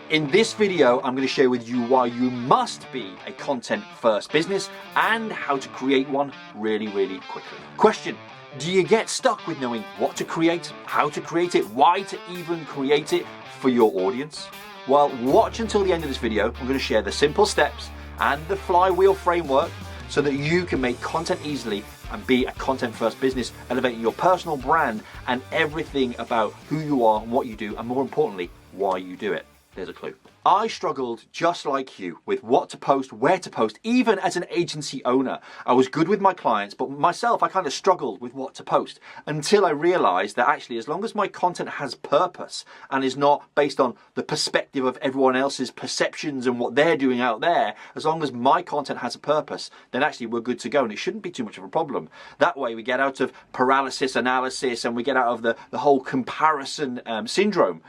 In this video, I'm going to share with you why you must be a content first business and how to create one really quickly. Question: do you get stuck with knowing what to create, how to create it, why to even create it for your audience? Well, watch until the end of this video. I'm going to share the simple steps and the Flywheel framework so that you can make content easily and be a content first business, elevating your personal brand and everything about who you are and what you do, and more importantly, why you do it. There's a clue. I struggled just like you with what to post, where to post, even as an agency owner. I was good with my clients, but myself, I kind of struggled with what to post until I realized that actually, as long as my content has purpose and is not based on the perspective of everyone else's perceptions and what they're doing out there, as long as my content has a purpose, then actually we're good to go and it shouldn't be too much of a problem. That way we get out of paralysis analysis and we get out of the whole comparison syndrome.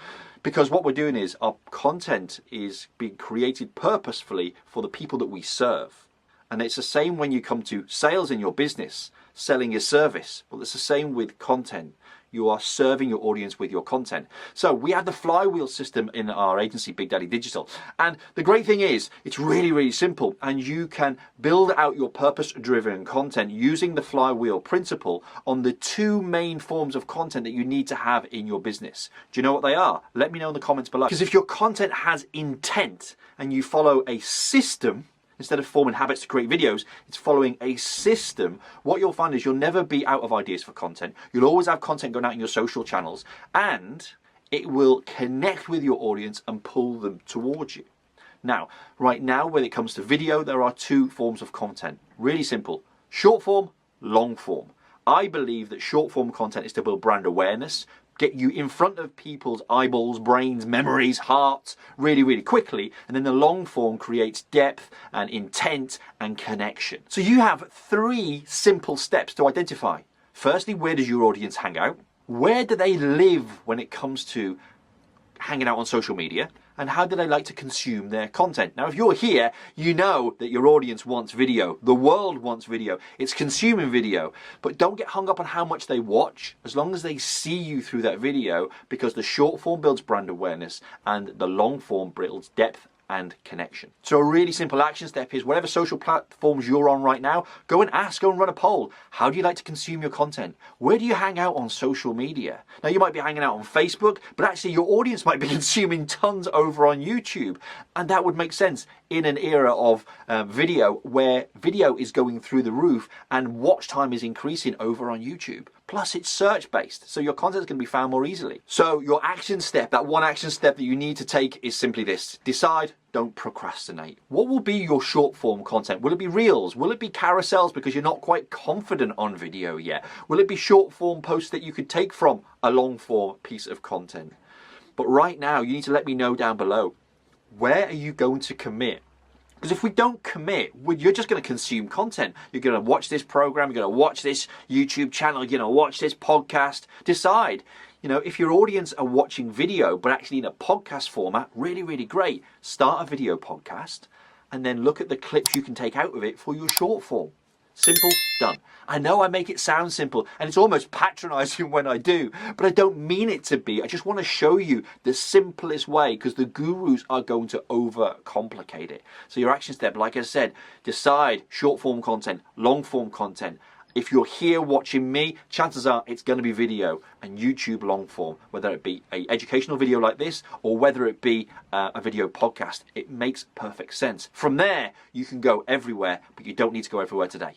Because what we're doing is our content is being created purposefully for the people that we serve. And it's the same when you come to sales in your business, selling your service. Well, it's the same with content. You are serving your audience with your content. So we have the Flywheel system in our agency, Big Daddy Digital. And the great thing is, it's really simple. And you can build out your purpose-driven content using the Flywheel principle on the two main forms of content that you need to have in your business. Do you know what they are? Let me know in the comments below. Because if your content has intent and you follow a system, instead of forming habits to create videos, it's following a system. What you'll find is you'll never be out of ideas for content. You'll always have content going out in your social channels, and it will connect with your audience and pull them towards you. Now, right now, when it comes to video, there are two forms of content. Really simple: short form, long form. I believe that short form content is to build brand awareness, get you in front of people's eyeballs, brains, memories, hearts really quickly, and then the long form creates depth and intent and connection. So you have three simple steps to identify. Firstly, where does your audience hang out? Where do they live when it comes to hanging out on social media? And how do they like to consume their content? Now, if you're here, you know that your audience wants video. The world wants video. It's consuming video. But don't get hung up on how much they watch, as long as they see you through that video, because the short form builds brand awareness and the long form builds depth and connection. So a really simple action step is, whatever social platforms you're on right now, go and run a poll. How do you like to consume your content? Where do you hang out on social media? Now, you might be hanging out on Facebook, but actually your audience might be consuming tons over on YouTube. And that would make sense in an era of video, where video is going through the roof and watch time is increasing over on YouTube. Plus, it's search based, so your content is going to be found more easily. So your action step, that one action step that you need to take, is simply this: decide, don't procrastinate. What will be your short form content? Will it be reels? Will it be carousels because you're not quite confident on video yet? Will it be short form posts that you could take from a long form piece of content? But right now, you need to let me know down below, where are you going to commit? Because if we don't commit, you're just going to consume content. You're going to watch this program, you're going to watch this YouTube channel, you're going to watch this podcast. Decide. You know, if your audience are watching video, but actually in a podcast format, really great. Start a video podcast and then look at the clips you can take out of it for your short form. Simple, done. I know I make it sound simple, and it's almost patronizing when I do, but I don't mean it to be. I just want to show you the simplest way, because the gurus are going to overcomplicate it. So your action step, like I said, decide short form content, long form content. If you're here watching me, chances are it's going to be video and YouTube long form, whether it be an educational video like this or whether it be a video podcast. It makes perfect sense. From there, you can go everywhere, but you don't need to go everywhere today.